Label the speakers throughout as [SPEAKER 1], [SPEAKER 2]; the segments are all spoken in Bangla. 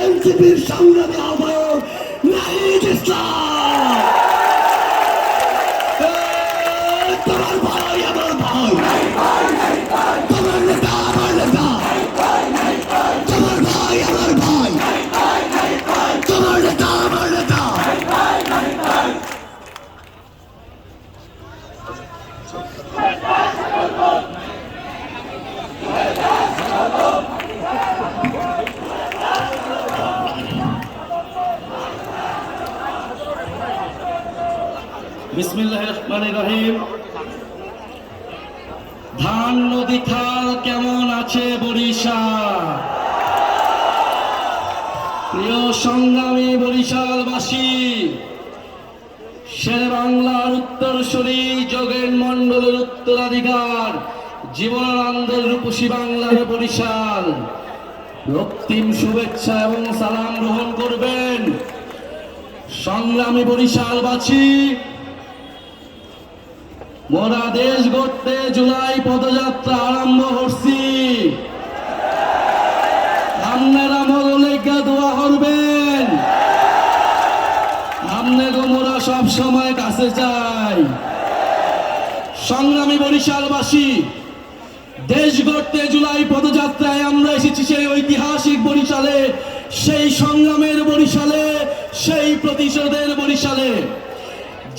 [SPEAKER 1] এনসিপির সংগ্রামী আহ্বায়ক নাহিদ ইসলাম। তোমার ভাই আমার ভাই, তোমার নেতা আমার নেতা, তোমার ভাই আমার ভাই, তোমার নেতা আমার নেতা।
[SPEAKER 2] বিসমিল্লাহির রহমানির রহিম। ধান নদী খাল কেমন আছে বরিশাল? প্রিয় সংগ্রামী বরিশালবাসী, শেরে বাংলার উত্তরসূরি যোগেন মণ্ডলের উত্তরাধিকার জীবনানন্দের রূপসী বাংলার বরিশাল, রক্তিম শুভেচ্ছা এবং সালাম গ্রহণ করবেন। সংগ্রামী বরিশালবাসী, মোরা দেশ গড়তে জুলাই পদযাত্রা আরম্ভ করছি। আপনারা মরলেগা দোয়া করবেন, আপনাকে মোরা সব সময় কাছে চাই। সংগ্রামী বরিশালবাসী, দেশ গড়তে জুলাই পদযাত্রায় আমরা এসেছি সেই ঐতিহাসিক বরিশালে, সেই সংগ্রামের বরিশালে, সেই প্রতিশোধের বরিশালে,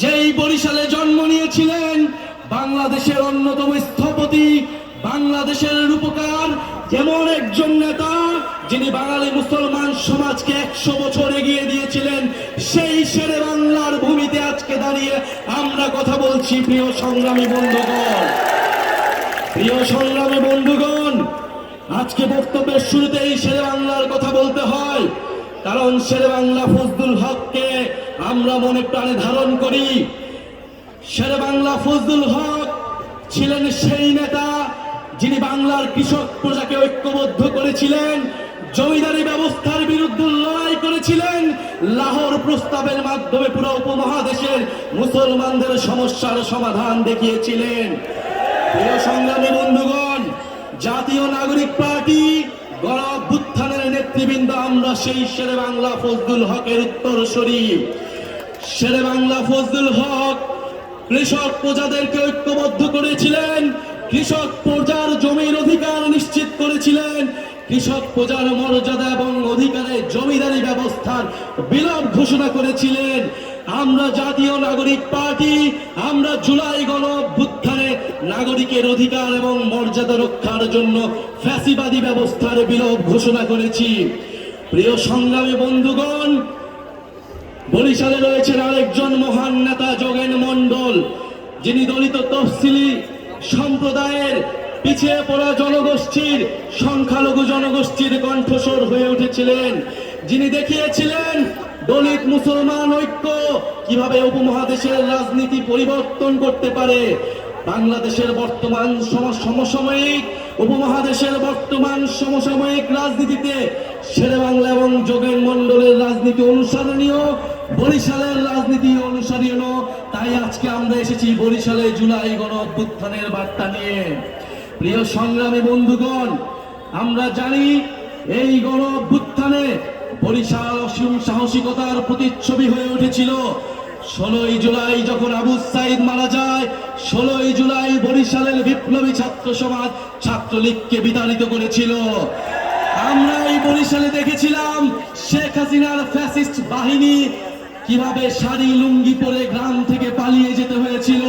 [SPEAKER 2] যেই বরিশালে জন্ম নিয়েছিলেন বাংলাদেশের অন্যতম স্থপতি, বাংলাদেশের রূপকার, যেমন একজন নেতা যিনি বাঙালি মুসলমান সমাজকে 100 বছর এগিয়ে দিয়েছিলেন, সেই শেরে বাংলার ভূমিতে আজকে দাঁড়িয়ে আমরা কথা বলছি। প্রিয় সংগ্রামী বন্ধুগণ, প্রিয় সংগ্রামী বন্ধুগণ, আজকে বক্তব্যের শুরুতেই শেরে বাংলার কথা বলতে হয়, কারণ শেরে বাংলা ফজলুল হককে আমরা মনে প্রাণে ধারণ করি। শেরে বাংলা ফজলুল হক ছিলেন সেই নেতা যিনি বাংলার কৃষক প্রজাকে ঐক্যবদ্ধ করেছিলেন, জমিদারি ব্যবস্থার বিরুদ্ধে লড়াই করেছিলেন, লাহোর প্রস্তাবের মাধ্যমে পুরো উপমহাদেশের মুসলমানদের সমস্যার সমাধান দেখিয়েছিলেন। প্রিয় সংগ্রামী বন্ধুগণ, জাতীয় নাগরিক পার্টি গণ অভ্যুত্থানের নেতৃবৃন্দ আমরা সেই শেরে বাংলা ফজলুল হকের উত্তরসূরি। শেরে বাংলা ফজলুল হক কৃষক প্রজাদেরকে ঐক্যবদ্ধ করেছিলেন, কৃষক প্রজার জমির অধিকার নিশ্চিত করেছিলেন, কৃষক প্রজার মর্যাদা এবং অধিকারে জমিদারি ব্যবস্থার বিলোপ ঘোষণা করেছিলেন। আমরা জাতীয় নাগরিক পার্টি, আমরা জুলাই গণ অভ্যুত্থানে নাগরিকের অধিকার এবং মর্যাদা রক্ষার জন্য ফ্যাসিবাদী ব্যবস্থার বিলোপ ঘোষণা করেছি। প্রিয় সংগ্রামী বন্ধুগণ, বরিশালে রয়েছেন আরেকজন মহান নেতা যোগেন মণ্ডল, যিনি দলিত তফসিলি সম্প্রদায়ের পিছিয়ে পড়া জনগোষ্ঠীর, সংখ্যালঘু জনগোষ্ঠীর কণ্ঠস্বর হয়ে উঠেছিলেন, যিনি দেখিয়েছিলেন দলিত মুসলমান ঐক্য কিভাবে উপমহাদেশের রাজনীতি পরিবর্তন করতে পারে। বাংলাদেশের বর্তমান সমসাময়িক, উপমহাদেশের বর্তমান সমসাময়িক রাজনীতিতে শেরে বাংলা এবং যোগেন মণ্ডলের রাজনীতি অনুসরণীয়, বরিশালের রাজনীতি অনুসরণীয়। তাই আজকে আমরা এসেছি বরিশালে জুলাই গণ অভ্যুত্থানের বার্তা নিয়ে। প্রিয় সংগ্রামী বন্ধুগণ, আমরা জানি এই গণ অভ্যুত্থানে বরিশাল অসীম সাহসিকতার প্রতিচ্ছবি হয়ে উঠেছিল। 16ই জুলাই যখন আবু সাইদ মারা যায়, 16ই জুলাই বরিশালের বিপ্লবী ছাত্র সমাজ ছাত্রলীগকে বিতাড়িত করেছিল। আমরা এই বরিশালে দেখেছিলাম শেখ হাসিনার ফ্যাসিস্ট বাহিনী কিভাবে শাড়ি লুঙ্গি পরে গ্রাম থেকে পালিয়ে যেতে হয়েছিল।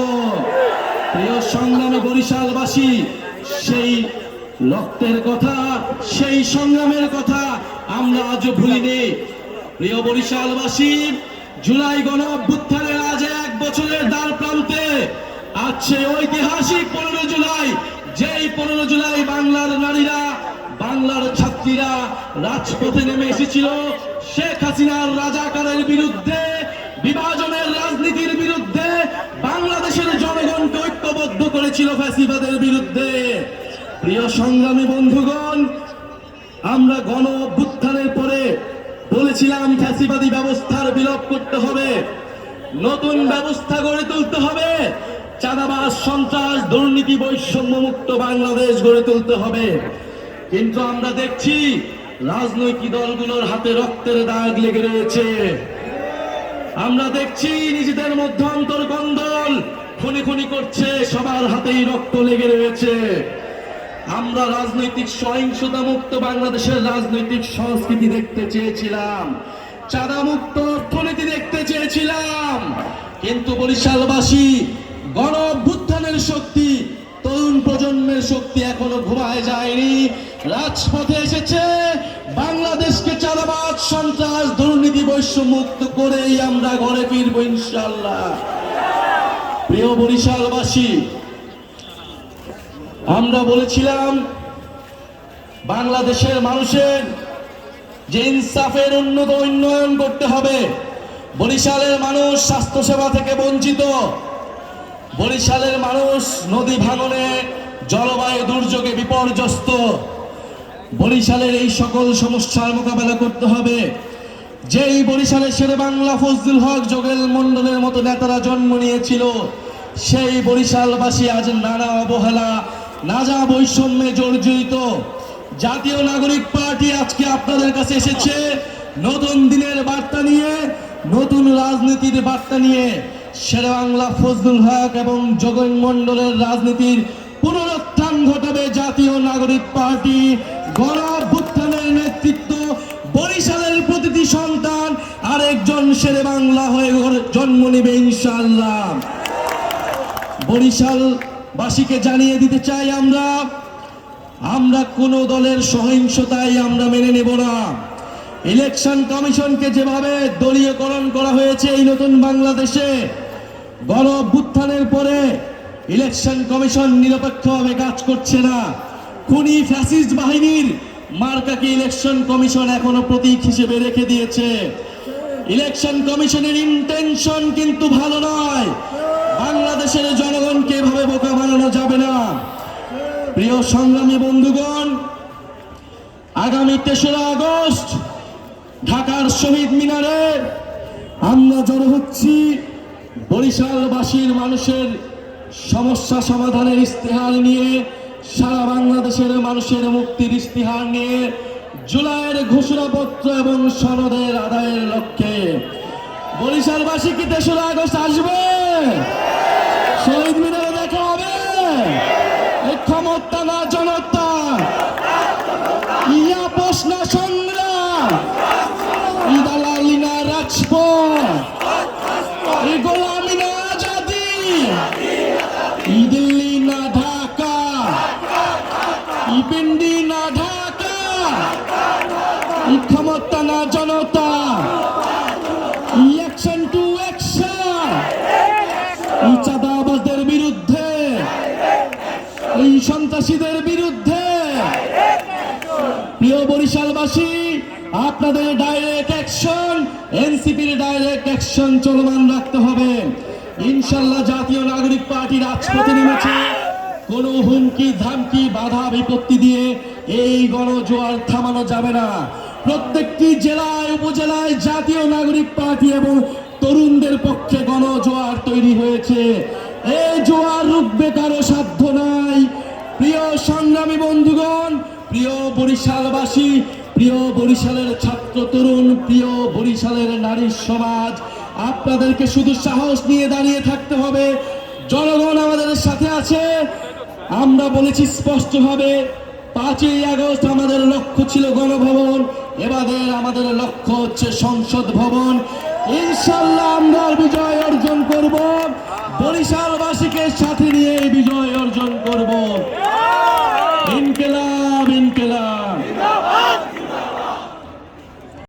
[SPEAKER 2] প্রিয় সংগ্রামী বরিশালবাসী, সেই রক্তের কথা, সেই সংগ্রামের কথা আমরা আজও ভুলিনি। প্রিয় বরিশালবাসী, জুলাই গণ অভ্যুত্থানের আজ 1 বছরের দ্বার প্রান্তে, আজ সেই ঐতিহাসিক 15 জুলাই, যেই 15 জুলাই বাংলার নারীরা, বাংলার ছাত্রীরা রাজপথে নেমে এসেছিল শেখ হাসিনার রাজাকারের বিরুদ্ধে, বিভাজনের রাজনীতির বিরুদ্ধে, বাংলাদেশের জনগণকে ঐক্যবদ্ধ করেছিল ফ্যাসিবাদের বিরুদ্ধে। প্রিয় সংগ্রামী বন্ধুগণ, আমরা গণ অভ্যুত্থানের পরে বলেছিলাম ফ্যাসিবাদী ব্যবস্থার বিলোপ করতে হবে, নতুন ব্যবস্থা গড়ে তুলতে হবে, চাঁদাবাজ, সন্ত্রাস, দুর্নীতি, বৈষম্য মুক্ত বাংলাদেশ গড়ে তুলতে হবে। কিন্তু আমরা দেখছি রাজনৈতিক দলগুলোর হাতে রক্তের দাগ লেগে রয়েছে। আমরা দেখছি নিজেদের মধ্যে অন্তর্কন্দল খুনি খুনি করছে, সবার হাতেই রক্ত লেগে রয়েছে। আমরা রাজনৈতিক সহিংসতা মুক্ত বাংলাদেশের রাজনৈতিক সংস্কৃতি দেখতে চেয়েছিলাম, চাঁদা মুক্ত অর্থনীতি দেখতে চেয়েছিলাম, কিন্তু বরিশালবাসী গণ অভ্যুত্থানের শক্তি, তরুণ প্রজন্মের শক্তি এখনো ঘুমায় যায়নি, রাজপথে এসেছে। বাংলাদেশকে চাঁদাবাজ, সন্ত্রাস, দুর্নীতি, বৈষম্যমুক্ত করেই আমরা ঘরে ফিরবো ইনশাআল্লাহ। প্রিয় বরিশালবাসী, আমরা বলেছিলাম বাংলাদেশের মানুষের যে ইনসাফের উন্নয়ন করতে হবে। বরিশালের মানুষ স্বাস্থ্যসেবা থেকে বঞ্চিত, বরিশালের মানুষ নদী ভাঙনে, জলবায়ু দুর্যোগে বিপর্যস্ত। বরিশালের এই সকল সমস্যার মোকাবেলা করতে হবে। যেই বরিশালে শেরে বাংলা, ফজলুল হক, যোগেল মন্ডলের মতো নেতারা জন্ম নিয়েছিল, সেই বরিশালবাসী আজ নানা অবহেলা, নানা বৈষম্যে জর্জরিত। জাতীয় নাগরিক পার্টি আজকে আপনাদের কাছে এসেছে নতুন দিনের বার্তা নিয়ে, নতুন রাজনীতির বার্তা নিয়ে। শেরে বাংলা, ফজলুল হক এবং যোগেন মন্ডলের রাজনীতির পুনরুত্থান ঘটাবে জাতীয় নাগরিক পার্টি। গণ অভ্যুত্থানের নেতৃত্ব, বরিশালের প্রতিটি সন্তান আরেকজন শেরে বাংলা হয়ে জন্ম নেবে ইনশাআল্লাহ। বরিশালবাসীকে জানিয়ে দিতে চাই, আমরা কোন দলের সহিংসতায় আমরা মেনে নেব না। ইলেকশন কমিশনকে যেভাবে দলীয়করণ করা হয়েছে এই নতুন বাংলাদেশে, গণ অভ্যুত্থানের পরে ইলেকশন কমিশন নিরপেক্ষভাবে কাজ করছে না। খুনি ফ্যাসিস্ট বাহিনীর মার্কাকে ইলেকশন কমিশন এখনো প্রতীক হিসেবে রেখে দিয়েছে। ইলেকশন কমিশনের ইন্টেনশন কিন্তু ভালো নয়। বাংলাদেশের জনগণকে এভাবে বোকা বানানো যাবে না। প্রিয় সংগ্রামী বন্ধুগণ, আগামী ৩রা আগস্ট ঢাকার শহীদ মিনারে আমরা জড়ো হচ্ছি বরিশালবাসীর মানুষের সমস্যা সমাধানের ইস্তেহার নিয়ে, সারা বাংলাদেশের মানুষের মুক্তির ইস্তেহার নিয়ে, জুলাইয়ের ঘোষণাপত্র এবং সনদের আদায়ের লক্ষ্যে। বরিশালবাসী কি ৩রা আগস্ট আসবে? শহীদ মিনারে দেখা হবে? এই ক্ষমতা না জনতা, ইয়া প্রশ্ন সংগ্রাম, ই দালালি না রাজপথ, ই গোলামি না আজাদি, ই দিল্লি না ঢাকা, ই পিন্ডি না ঢাকা, ই ক্ষমতা না জনতা, ই অ্যাকশন টু অ্যাকশন, ই চাঁদাবাজদের বিরুদ্ধে, এই সন্ত্রাসীদের বিরুদ্ধে। প্রিয় বরিশালবাসী, আপনাদের ডাইরেক্ট অ্যাকশন, এনসিপির ডাইরেক্ট অ্যাকশন চলমান রাখতে হবে ইনশাআল্লাহ। জাতীয় নাগরিক পার্টি রাজপথে নেমেছে। কোনো হুমকি ধামকি, বাধা বিপত্তি দিয়ে এই গণজোয়ার থামানো যাবে না। প্রত্যেকটি জেলায়, উপজেলায় জাতীয় নাগরিক পার্টি এবং তরুণদের পক্ষে গণজোয়ার তৈরি হয়েছে। এই জোয়ার রুখবে কারো সাধ্য নাই। প্রিয় সংগ্রামী বন্ধুগণ, প্রিয় বরিশালবাসী, প্রিয় বরিশালের ছাত্র তরুণ, প্রিয় বরিশালের নারী সমাজ, আপনাদেরকে শুধু সাহস নিয়ে দাঁড়িয়ে থাকতে হবে। জনগণ আমাদের সাথে আছে। আমরা বলেছি স্পষ্টভাবে, 5ই আগস্ট আমাদের লক্ষ্য ছিল গণভবন, এবারে আমাদের লক্ষ্য হচ্ছে সংসদ ভবন। ইনশাআল্লাহ আমরা বিজয় অর্জন করব, বরিশালবাসীকে সাথে নিয়ে বিজয় অর্জন করব।